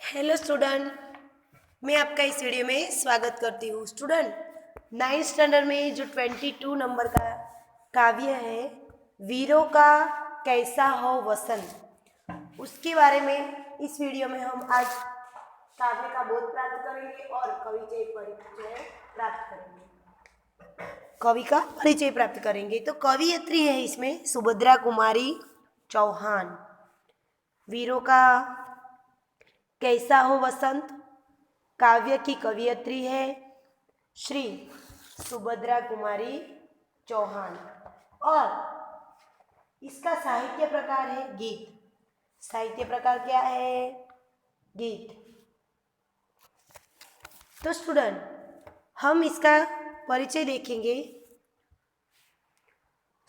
Hello student, मैं आपका इस वीडियो में स्वागत करती हूँ। स्टूडेंट, 9th स्टैंडर्ड में जो 22 नंबर का काव्य है, वीरों का कैसा हो वसंत, उसके बारे में इस वीडियो में हम आज काव्य का बोध प्राप्त करेंगे और कवि का परिचय प्राप्त करेंगे। तो कवियत्री है इसमें सुभद्रा कुमारी चौहान। वीरों का कैसा हो वसंत काव्य की कवियत्री है श्री सुभद्रा कुमारी चौहान और इसका साहित्य प्रकार है गीत। साहित्य प्रकार क्या है? गीत। तो स्टूडेंट, हम इसका परिचय देखेंगे।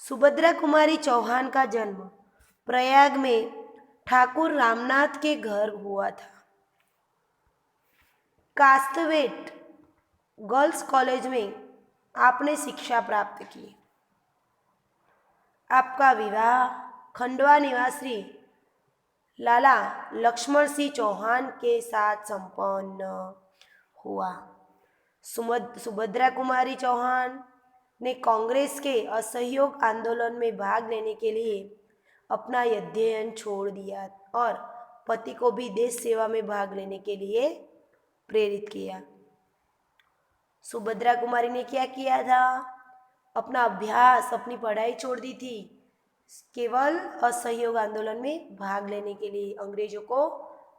सुभद्रा कुमारी चौहान का जन्म प्रयाग में ठाकुर रामनाथ के घर हुआ था। कास्तवेट गर्ल्स कॉलेज में आपने शिक्षा प्राप्त की। आपका विवाह खंडवा निवासी लाला लक्ष्मण सिंह चौहान के साथ संपन्न हुआ। सुभद्रा कुमारी चौहान ने कांग्रेस के असहयोग आंदोलन में भाग लेने के लिए अपना अध्ययन छोड़ दिया और पति को भी देश सेवा में भाग लेने के लिए प्रेरित किया। सुभद्रा कुमारी ने क्या किया था? अपना अभ्यास, अपनी पढ़ाई छोड़ दी थी, केवल असहयोग आंदोलन में भाग लेने के लिए, अंग्रेजों को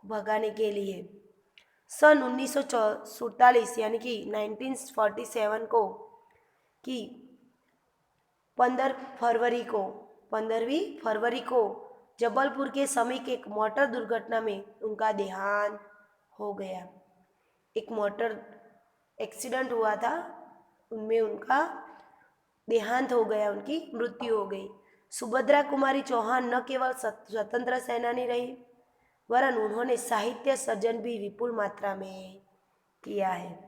भगाने के लिए। सन 1947 यानी कि 1947 को कि 15वीं फरवरी को जबलपुर के समीप एक मोटर दुर्घटना में उनका देहांत हो गया। एक मोटर एक्सीडेंट हुआ था, उनमें उनका देहांत हो गया, उनकी मृत्यु हो गई। सुभद्रा कुमारी चौहान न केवल स्वतंत्र सेनानी रही, वरन उन्होंने साहित्य सर्जन भी विपुल मात्रा में किया है।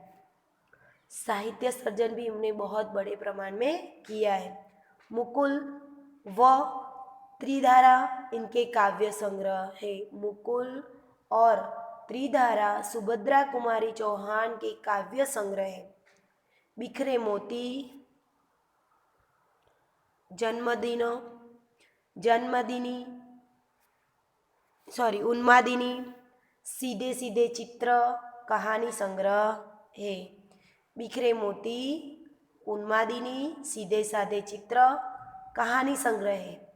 साहित्य सर्जन भी उन्होंने बहुत बड़े प्रमाण में किया है। मुकुल व त्रिधारा इनके काव्य संग्रह है। मुकुल और त्रिधारा सुभद्रा कुमारी चौहान के काव्य संग्रह है। बिखरे मोती, उन्मादिनी, सीधे सीधे चित्र कहानी संग्रह है। बिखरे मोती, उन्मादिनी, सीधे साधे चित्र कहानी संग्रह है।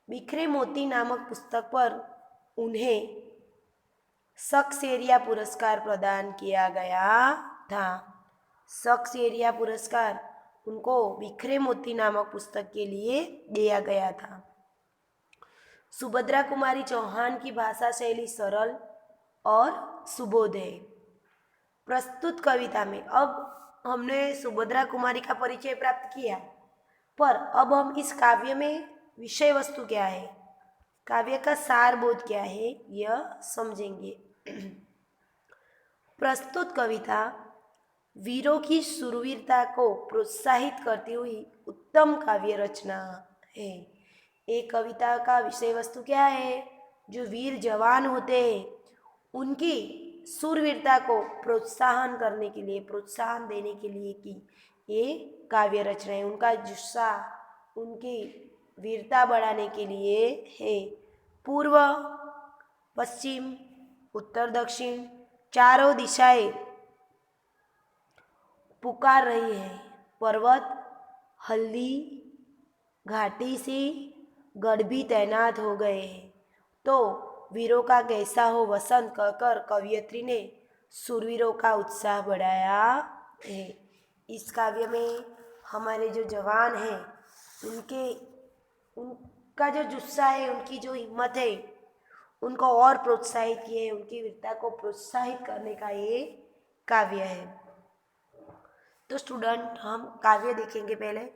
बिखरे मोती नामक पुस्तक पर उन्हें शक्सएरिया पुरस्कार प्रदान किया गया था। शक्सएरिया पुरस्कार उनको बिखरे मोती नामक पुस्तक के लिए दिया गया था। सुभद्रा कुमारी चौहान की भाषा शैली सरल और सुबोध है। प्रस्तुत कविता में अब हमने सुभद्रा कुमारी का परिचय प्राप्त किया, पर अब हम इस काव्य में विषय वस्तु क्या है, काव्य का सारबोध क्या है, यह समझेंगे। प्रस्तुत कविता वीरों की शूरवीरता को प्रोत्साहित करती हुई उत्तम काव्य रचना है। एक कविता का विषय वस्तु क्या है? जो वीर जवान होते हैं उनकी शूरवीरता को प्रोत्साहन करने के लिए, प्रोत्साहन देने के लिए कि ये काव्य रचना है। उनका जुस्सा, उनकी वीरता बढ़ाने के लिए है। पूर्व, पश्चिम, उत्तर, दक्षिण चारों दिशाएं पुकार रही है। पर्वत, हल्दी, घाटी से गढ़ भी तैनात हो गए हैं। तो वीरों का कैसा हो वसंत कहकर कवियत्री ने शूरवीरों का उत्साह बढ़ाया है। इस काव्य में हमारे जो जवान हैं उनका जो जुस्सा है, उनकी जो हिम्मत है, उनको और प्रोत्साहित किए, उनकी वीरता को प्रोत्साहित करने का ये काव्य है। तो स्टूडेंट, हम काव्य देखेंगे पहले।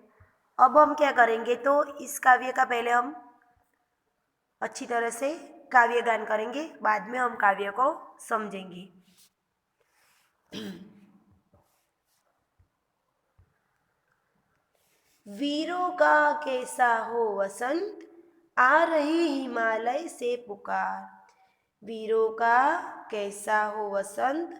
अब हम क्या करेंगे, तो इस काव्य का पहले हम अच्छी तरह से काव्य गान करेंगे, बाद में हम काव्य को समझेंगे। वीरों का कैसा हो वसंत, आ रही हिमालय से पुकार। वीरों का कैसा हो वसंत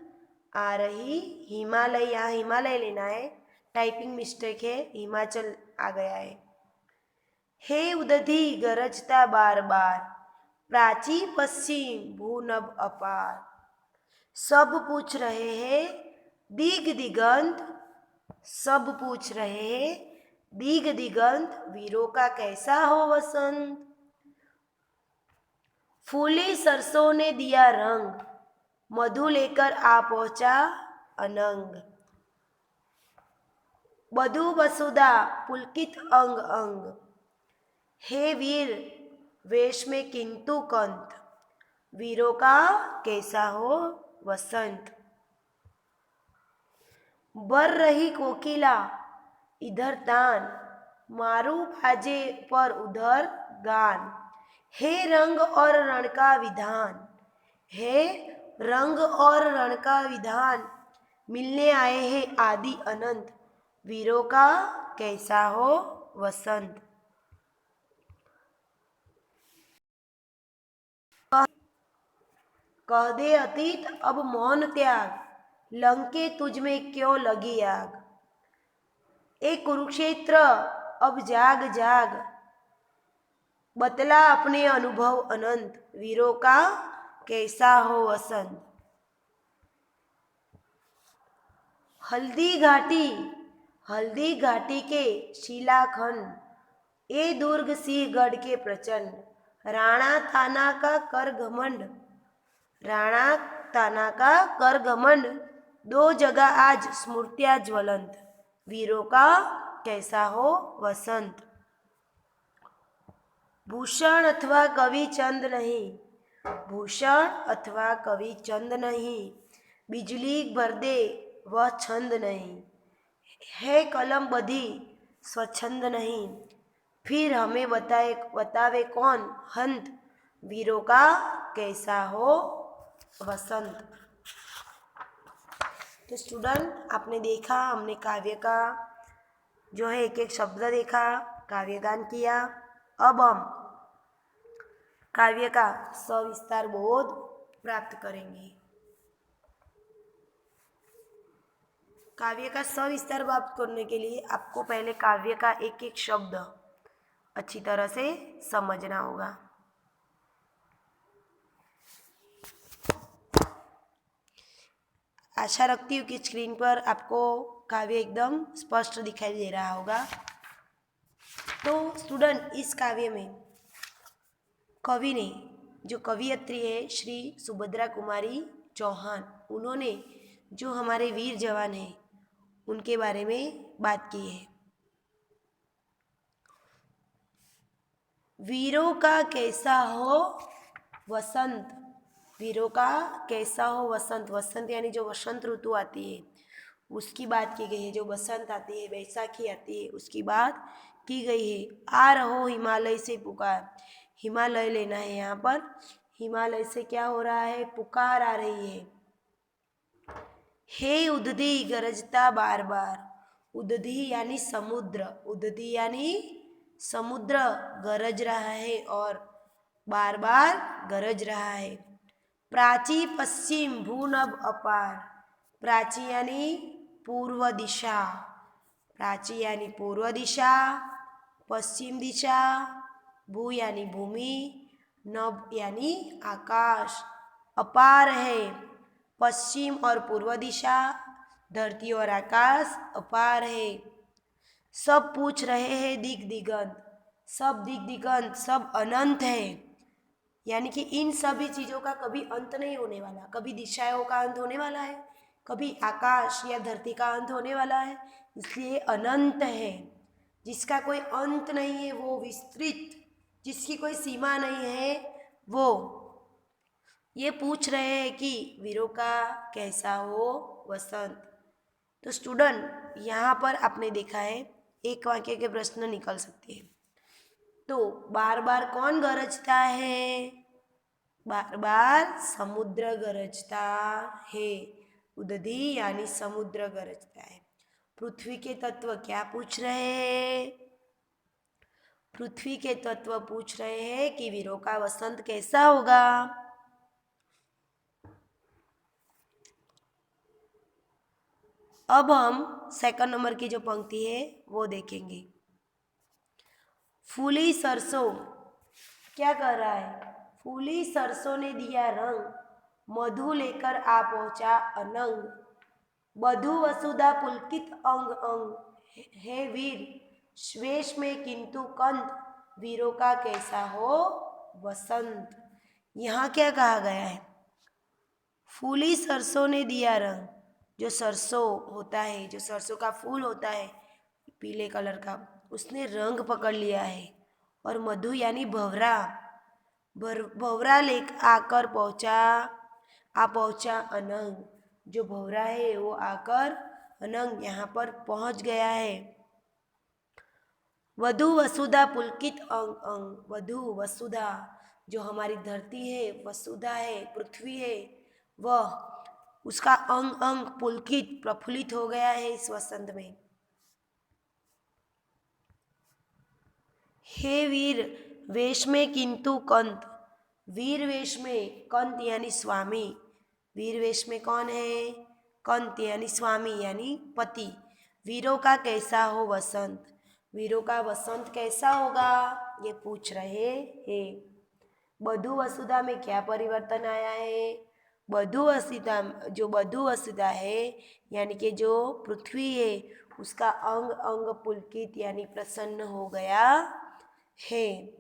आ रही हिमालय, यहाँ हिमालय लेना है, टाइपिंग मिस्टेक है, हिमाचल आ गया है। हे उदधी गरजता बार बार, प्राची पश्चिम भूनभ अपार। सब पूछ रहे हैं दिग दिगंत, सब पूछ रहे हैं दिग दिगंत, वीरों का कैसा हो वसंत। फूली सरसों ने दिया रंग, मधु लेकर आ पहुंचा अनंग। बधु वसुधा पुलकित अंग अंग, हे वीर वेश में किंतु कंत, वीरों का कैसा हो वसंत। बर रही कोकिला इधर तान, मारू बाजे पर उधर गान। हे रंग और रण का विधान, हे रंग और रण का विधान, मिलने आए हैं आदि अनंत, वीरों का कैसा हो वसंत। कह दे अतीत अब मौन त्याग, लंके तुझ में क्यों लगी आग। ए कुरुक्षेत्र अब जाग जाग, बतला अपने अनुभव अनंत, वीरों का कैसा हो वसंत। हल्दी घाटी के शिलाखंड, ए दुर्ग सिंहगढ़ के प्रचंड, राणा थाना का कर घमंड, राणा ताना का कर घमंड, दो जगह आज स्मृतियां ज्वलंत, वीरों का कैसा हो वसंत। भूषण अथवा कवि चंद नहीं, भूषण अथवा कवि चंद नहीं, बिजली भर दे वह छंद नहीं, है कलम बधी स्वच्छंद नहीं, फिर हमें बतावे कौन हंत, वीरों का कैसा हो वसंत। तो स्टूडेंट आपने देखा, हमने काव्य का जो है एक एक शब्द देखा, काव्यगान किया। अब हम काव्य का सविस्तार बोध प्राप्त करेंगे। काव्य का सविस्तार प्राप्त करने के लिए आपको पहले काव्य का एक एक शब्द अच्छी तरह से समझना होगा। आशा रखती हूँ कि स्क्रीन पर आपको काव्य एकदम स्पष्ट दिखाई दे रहा होगा। तो स्टूडेंट इस काव्य में कवि ने, जो कवियत्री है श्री सुभद्रा कुमारी चौहान, उन्होंने जो हमारे वीर जवान हैं उनके बारे में बात की है। वीरों का कैसा हो वसंत, वीरों का कैसा हो वसंत, वसंत यानी जो वसंत ऋतु आती है उसकी बात की गई है। जो बसंत आती है, बैसाखी आती है, उसकी बात की गई है। आ रहो हिमालय से पुकार, हिमालय लेना है यहाँ पर। हिमालय से क्या हो रहा है, पुकार आ रही है। हे उदधी गरजता बार बार, उदधी यानी समुद्र, उदधी यानी समुद्र गरज रहा है और बार बार गरज रहा है। प्राची पश्चिम भूनभ अपार, प्राची यानी पूर्व दिशा, प्राची यानी पूर्व दिशा, पश्चिम दिशा, भू यानी भूमि, नभ यानी आकाश, अपार है पश्चिम और पूर्व दिशा, धरती और आकाश अपार है। सब पूछ रहे हैं दिग दिगंत, सब दिग दिगंत, सब अनंत है, यानी कि इन सभी चीज़ों का कभी अंत नहीं होने वाला। कभी दिशाओं का अंत होने वाला है, कभी आकाश या धरती का अंत होने वाला है, इसलिए अनंत है, जिसका कोई अंत नहीं है, वो विस्तृत, जिसकी कोई सीमा नहीं है, वो ये पूछ रहे हैं कि वीरों का कैसा हो वसंत। तो स्टूडेंट यहाँ पर आपने देखा है एक वाक्य के प्रश्न निकल सकते हैं। तो बार बार कौन गरजता है, बार बार समुद्र गरजता है, उदधी यानी समुद्र गरजता है। पृथ्वी के तत्व क्या पूछ रहे हैं, पृथ्वी के तत्व पूछ रहे हैं कि वीरों का वसंत कैसा होगा। अब हम सेकंड नंबर की जो पंक्ति है वो देखेंगे। फूली सरसों क्या कर रहा है? फूली सरसों ने दिया रंग, मधु लेकर आ पहुंचा अनंग। बधु वसुधा पुलकित अंग अंग, हे वीर श्वेश में किंतु कंत, वीरों का कैसा हो वसंत। यहाँ क्या कहा गया है? फूली सरसों ने दिया रंग, जो सरसों होता है, जो सरसों का फूल होता है पीले कलर का, उसने रंग पकड़ लिया है। और मधु यानी भवरा, भवरा लेकर आकर पहुंचा अनंग, जो भवरा है वो आकर अनंग यहाँ पर पहुंच गया है। वधु वसुधा पुलकित अंग अंग, वधु वसुधा जो हमारी धरती है, वसुधा है, पृथ्वी है, वह उसका अंग अंग पुलकित प्रफुल्लित हो गया है इस वसंत में। हे वीर वेश में किंतु कंत, वीर वेश में, कंत यानी स्वामी, वीर वेश में कौन है? कंत यानी स्वामी यानी पति। वीरों का कैसा हो वसंत, वीरों का वसंत कैसा होगा ये पूछ रहे हैं। बधु वसुधा में क्या परिवर्तन आया है? बधु वसुधा है यानी कि जो पृथ्वी है उसका अंग अंग पुलकित यानी प्रसन्न हो गया है।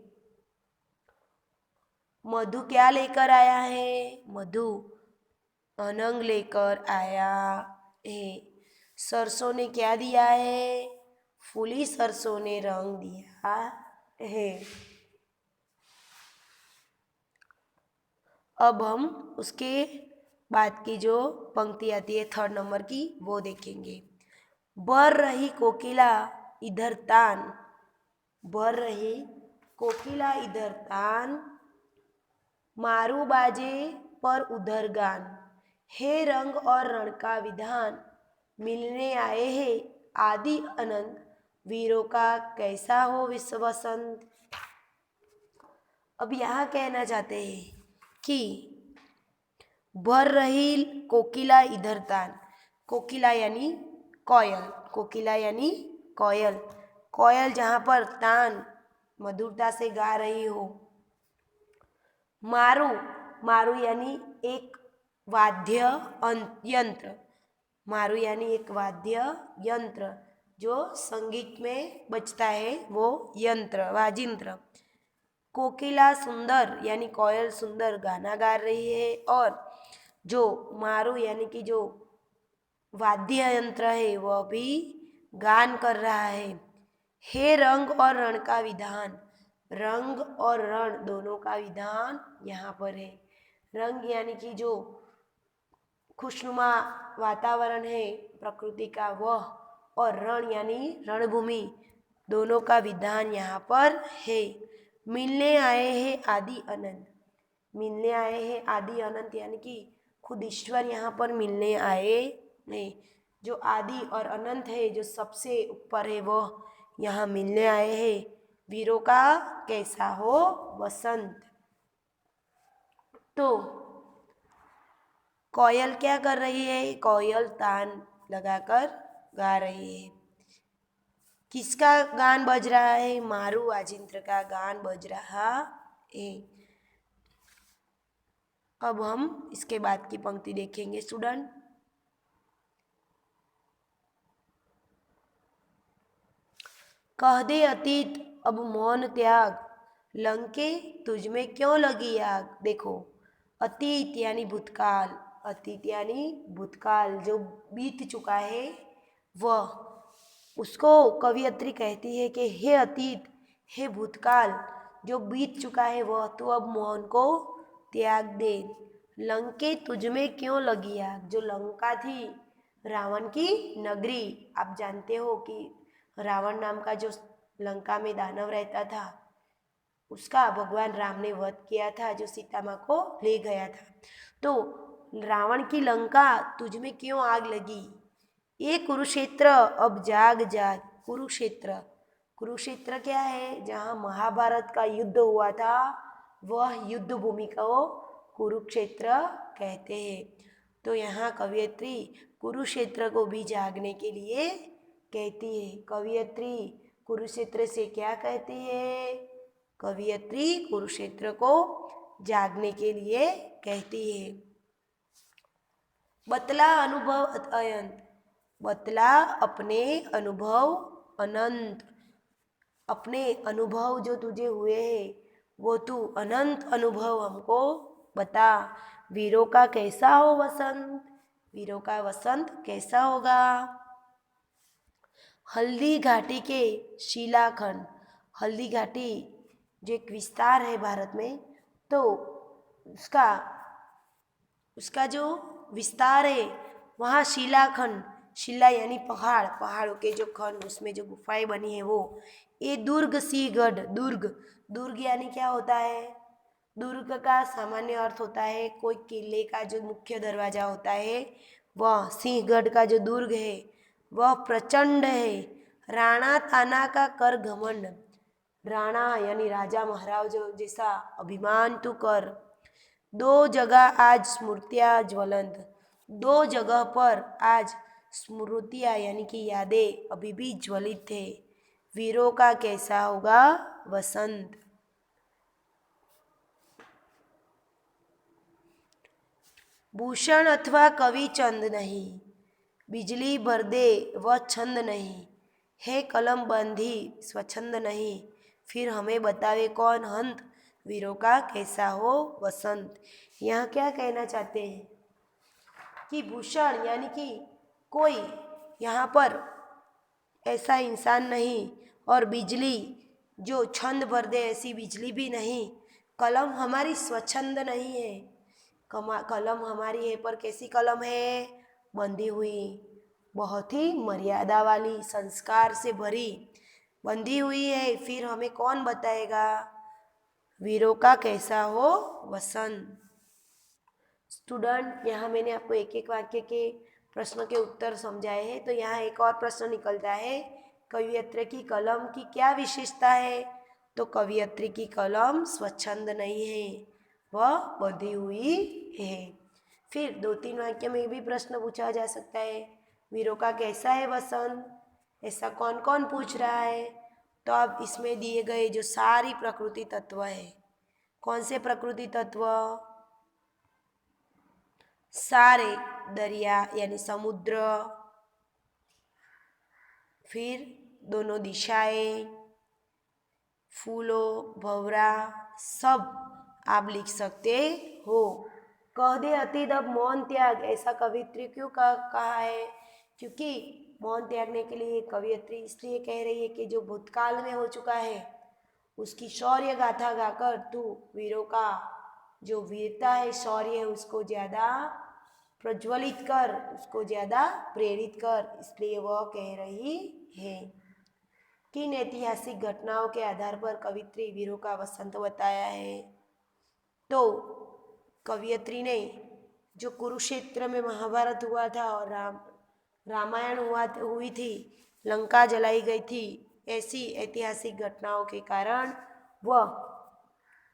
मधु क्या लेकर आया है? मधु अनंग लेकर आया है। सरसों ने क्या दिया है? फूली सरसों ने रंग दिया है। अब हम उसके बाद की जो पंक्ति आती है थर्ड नंबर की वो देखेंगे। बर रही कोकिला इधर तान, बर रही कोकिला इधर तान, मारू बाजे पर उधर गान, हे रंग और रण का विधान, मिलने आए हैं आदि अनंत, वीरों का कैसा हो विश्व वसंत। अब यहाँ कहना चाहते हैं कि भर रही कोकिला इधर तान, कोकिला यानी कोयल, कोकिला यानी कोयल, कोयल जहाँ पर तान मधुरता से गा रही हो। मारू, मारू यानी एक वाद्य यंत्र, मारू यानी एक वाद्य यंत्र जो संगीत में बजता है वो यंत्र, वाजिंत्र। कोकिला सुंदर यानी कोयल सुंदर गाना गा रही है, और जो मारू यानी कि जो वाद्य यंत्र है वह भी गान कर रहा है। हे रंग और रण का विधान, रंग और रण दोनों का विधान यहाँ पर है। रंग यानी कि जो खुशनुमा वातावरण है प्रकृति का वह, और रण यानी रणभूमि, दोनों का विधान यहाँ पर है। मिलने आए हैं आदि अनंत, मिलने आए हैं आदि अनंत यानी कि खुद ईश्वर यहाँ पर मिलने आए हैं। जो आदि और अनंत है, जो सबसे ऊपर है, वह यहाँ मिलने आए हैं। वीरों का कैसा हो वसंत। तो कोयल क्या कर रही है? कोयल तान लगाकर गा रही है। किसका गान बज रहा है? मारू वाजिंत्र का गान बज रहा है। अब हम इसके बाद की पंक्ति देखेंगे स्टूडेंट। कह दे अतीत अब मौन त्याग, लंके तुझ में क्यों लगी आग। देखो अतीत यानी भूतकाल, अतीत यानी भूतकाल जो बीत चुका है वह, उसको कवियत्री कहती है कि हे अतीत, हे भूतकाल जो बीत चुका है वह तू अब मौन को त्याग दे। लंके तुझ में क्यों लगी आग, जो लंका थी रावण की नगरी, आप जानते हो कि रावण नाम का जो लंका में दानव रहता था उसका भगवान राम ने वध किया था, जो सीता माँ को ले गया था। तो रावण की लंका तुझ में क्यों आग लगी। ये कुरुक्षेत्र अब जाग जाग, कुरुक्षेत्र, कुरुक्षेत्र क्या है? जहाँ महाभारत का युद्ध हुआ था वह युद्ध भूमि को कुरुक्षेत्र कहते हैं। तो यहाँ कवियत्री कुरुक्षेत्र को भी जागने के लिए कहती है। कवियत्री कुरुक्षेत्र से क्या कहती है? कवियत्री कुरुक्षेत्र को जागने के लिए कहती है। बतला अनुभव अनंत, बतला अपने अनुभव अनंत, अपने अनुभव जो तुझे हुए हैं वो तू अनंत अनुभव हमको बता। वीरों का कैसा हो वसंत, वीरों का वसंत कैसा होगा? हल्दी घाटी के शिलाखंड, हल्दी घाटी जो एक विस्तार है भारत में, तो उसका उसका जो विस्तार है वहाँ शिलाखंड, शिला यानी पहाड़, पहाड़ों के जो खंड उसमें जो गुफाएं बनी है वो, ये दुर्ग सिंहगढ़, दुर्ग, दुर्ग यानी क्या होता है? दुर्ग का सामान्य अर्थ होता है कोई किले का जो मुख्य दरवाजा होता है वह। सिंहगढ़ का जो दुर्ग है वह प्रचंड है। राणा ताना का कर घमंड, राणा यानी राजा महाराज जैसा अभिमान तू कर। दो जगह आज स्मृतियाँ ज्वलंत, दो जगह पर आज स्मृतियाँ यानी कि यादें अभी भी ज्वलित है। वीरों का कैसा होगा वसंत? भूषण अथवा कवि चंद नहीं, बिजली भर दे वह छंद नहीं, है कलम बंधी स्वच्छंद नहीं, फिर हमें बतावे कौन हंत, वीरों का कैसा हो वसंत। यहाँ क्या कहना चाहते हैं कि भूषण यानी कि कोई यहाँ पर ऐसा इंसान नहीं, और बिजली जो छंद भर दे ऐसी बिजली भी नहीं, कलम हमारी स्वच्छंद नहीं है। कलम हमारी है पर कैसी कलम है? बंधी हुई, बहुत ही मर्यादा वाली, संस्कार से भरी बंधी हुई है। फिर हमें कौन बताएगा वीरों का कैसा हो वसंत? स्टूडेंट, यहाँ मैंने आपको एक एक वाक्य के प्रश्न के उत्तर समझाए हैं। तो यहाँ एक और प्रश्न निकलता है, कवियत्री की कलम की क्या विशेषता है? तो कवियत्री की कलम स्वच्छंद नहीं है, वह बंधी हुई है। फिर दो तीन वाक्य में भी प्रश्न पूछा जा सकता है, वीरों का कैसा है वसंत, ऐसा कौन कौन पूछ रहा है? तो अब इसमें दिए गए जो सारी प्रकृति तत्व है, कौन से प्रकृति तत्व? सारे, दरिया यानी समुद्र, फिर दोनों दिशाएं, फूलों, भंवरा, सब आप लिख सकते हो। कह दे अतीत अब मौन त्याग, ऐसा कवियत्री क्यों कहा है? क्योंकि मौन त्यागने के लिए कवियत्री इसलिए कह रही है कि जो भूतकाल में हो चुका है उसकी शौर्य गाथा गाकर तू वीरों का जो वीरता है, शौर्य है, उसको ज़्यादा प्रज्वलित कर, उसको ज़्यादा प्रेरित कर, इसलिए वह कह रही है। किन ऐतिहासिक घटनाओं के आधार पर कवियत्री वीरों का वसंत बताया है? तो कवियत्री ने जो कुरुक्षेत्र में महाभारत हुआ था और रामायण हुई थी, लंका जलाई गई थी, ऐसी ऐतिहासिक घटनाओं के कारण वह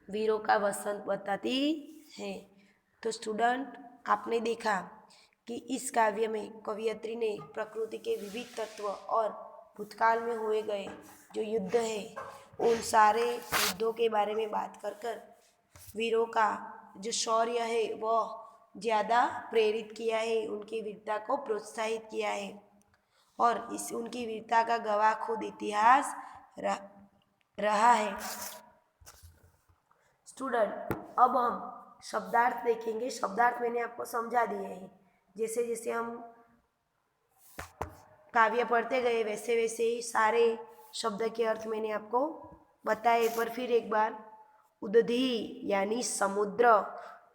वीरों का वसंत बताती है। तो स्टूडेंट, आपने देखा कि इस काव्य में कवियत्री ने प्रकृति के विविध तत्व और भूतकाल में हुए गए जो युद्ध है उन सारे युद्धों के बारे में बात कर वीरों का जो शौर्य है वह ज़्यादा प्रेरित किया है, उनकी वीरता को प्रोत्साहित किया है, और इस उनकी वीरता का गवाह खुद इतिहास रहा है। स्टूडेंट, अब हम शब्दार्थ देखेंगे। शब्दार्थ मैंने आपको समझा दिए हैं, जैसे जैसे हम काव्य पढ़ते गए वैसे वैसे ही सारे शब्द के अर्थ मैंने आपको बताए। पर फिर एक बार, उदधि यानी समुद्र,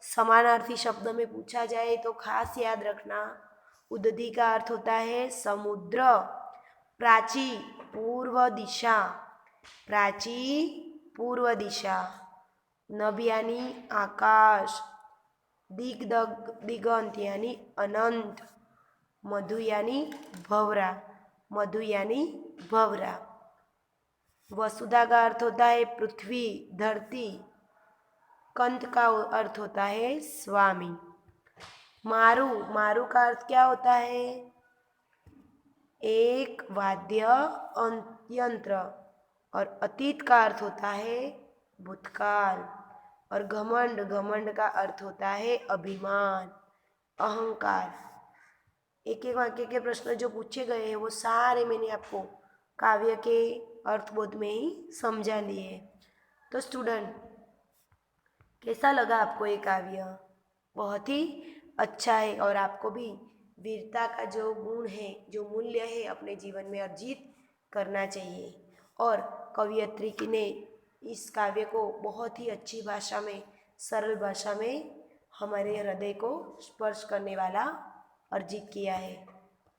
समानार्थी शब्द में पूछा जाए तो खास याद रखना, उदधि का अर्थ होता है समुद्र। प्राची पूर्व दिशा, प्राची पूर्व दिशा। नभ यानी आकाश, दिगंत यानी अनंत। मधु यानी भंवरा, मधु यानी भंवरा। वसुधा का अर्थ होता है पृथ्वी, धरती। कंत का अर्थ होता है स्वामी। मारू, मारू का अर्थ क्या होता है? एक वाद्य यंत्र। और अतीत का अर्थ होता है भूतकाल। और घमंड, घमंड का अर्थ होता है अभिमान, अहंकार। एक एक वाक्य के प्रश्न जो पूछे गए हैं वो सारे मैंने आपको काव्य के अर्थबोध में ही समझा लिए। तो स्टूडेंट, कैसा लगा आपको ये काव्य? बहुत ही अच्छा है। और आपको भी वीरता का जो गुण है, जो मूल्य है, अपने जीवन में अर्जित करना चाहिए। और कवयित्री की ने इस काव्य को बहुत ही अच्छी भाषा में, सरल भाषा में हमारे हृदय को स्पर्श करने वाला अर्जित किया है।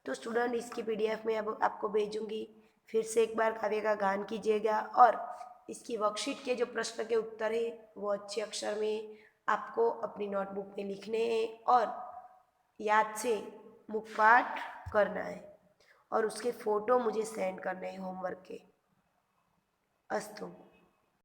तो स्टूडेंट, इसकी पीडीएफ में अब आपको भेजूंगी। फिर से एक बार काव्य का गान कीजिएगा और इसकी वर्कशीट के जो प्रश्न के उत्तर है वो अच्छे अक्षर में आपको अपनी नोटबुक में लिखने हैं और याद से मुखपाठ करना है और उसके फ़ोटो मुझे सेंड करने हैं होमवर्क के। अस्तु।